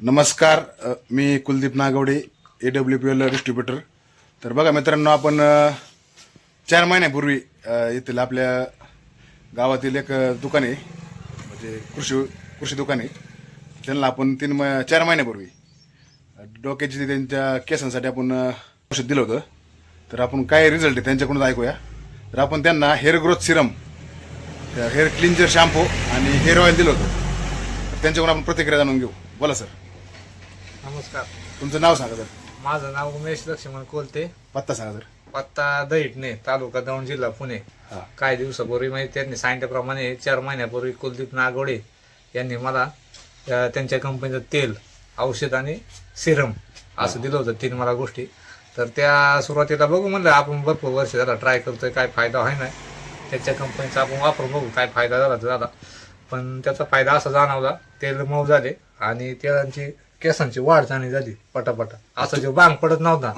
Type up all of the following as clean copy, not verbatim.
नमस्कार. मी Kuldeep Nagawade, AWPL distributor. तर बघा मित्रांनो, आपण 4 महिन्यापूर्वी येथील आपल्या गावातील एक दुकान आहे, म्हणजे कृषी दुकान आहे. त्यांना आपण 4 महिन्यापूर्वी डोक्याची त्यांच्या केसांसाठी आपण औषध दिलं होतं. तर आपण काय रिझल्ट आहे त्यांच्याकडून ऐकूया. तर आपण त्यांना hair growth Serum, hair cleanser shampoo आणि हेअर ऑइल दिलं होतं. तर त्यांच्याकडून आपण प्रतिक्रिया जाणून घेऊ. बोला सर, नमस्कार. तुमचं नाव सांगा सर. माझं नाव उमेश लक्ष्मण कोलते. पत्ता सांगा सर. पत्ता दहिटणे, तालुका दौंड, जिल्हा पुणे. हां. काही दिवसापूर्वी म्हणजे त्यांनी सांगितल्याप्रमाणे 4 महिन्यापूर्वी कुलदीप नागवडे यांनी मला त्यांच्या कंपनीचं तेल, औषध आणि सिरम असं दिलं होतं 3 मला गोष्टी. तर त्या सुरुवातीला बघू म्हणलं, आपण भरपूर वर्ष झाला ट्राय करतोय, काय फायदा आहे नाही त्याच्या कंपनीचा, आपण वापरून बघू काय फायदा झाला तर झाला. पण त्याचा फायदा असा जाणवला, तेल मऊ झाले आणि तेलांची केसांची वाढ चांगली झाली पटापटा. असं जो बांग पडत नव्हता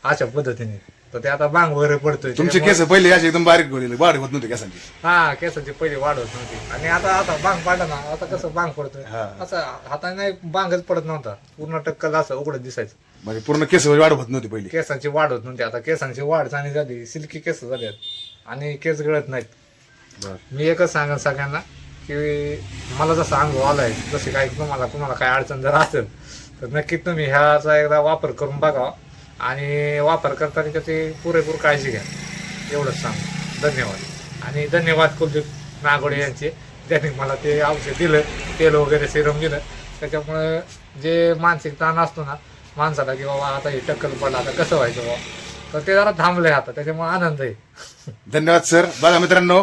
अशा पद्धतीने, तर ते आता बांग वगैरे पडतोय. तुमचे केस पहिले असे एकदम बारीक होईल, वाढ होत नव्हते केसांची. हा, केसांची पहिली वाढ होत नव्हती आणि आता बांग पडला ना, आता कसं बांग पडतोय. हा. असं हाताने बांगच पडत नव्हता, पूर्ण टक्कल असं उघडत दिसायचं. म्हणजे पूर्ण केस वाढ होत नव्हती पहिली. केसांची वाढ होत नव्हती, आता केसांची वाढ चांगली झाली, सिल्की केस झाल्यात आणि केस गळत नाहीत. बरं. मी एकच सांगेन सगळ्यांना की मला जसा अनुभव आलाय, जसे काही तुम्हाला काय अडचण जर असेल तर नक्की तुम्ही ह्याचा एकदा वापर करून बघा आणि वापर करताना त्याची पुरेपूर काळजी घ्या, एवढंच सांग. धन्यवाद. आणि धन्यवाद कुलदीप नागवडे यांचे, त्यांनी मला ते औषध दिलं, तेल वगैरे सिरम दिलं. त्याच्यामुळे जे मानसिक ताण असतो ना माणसाला, की बाबा आता हे टक्कल पडला, आता कसं व्हायचं बाबा, तर ते जरा थांबलंय आता, त्याच्यामुळे आनंद आहे. धन्यवाद सर. बघा मित्रांनो,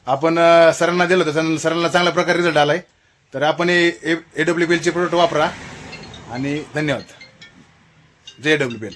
आपण सरांना दिलं होतं, सरांना चांगल्या प्रकारे रिझल्ट आलाय. तर आपण AWPL चे प्रोडक्ट वापरा आणि धन्यवाद. जय AWPL.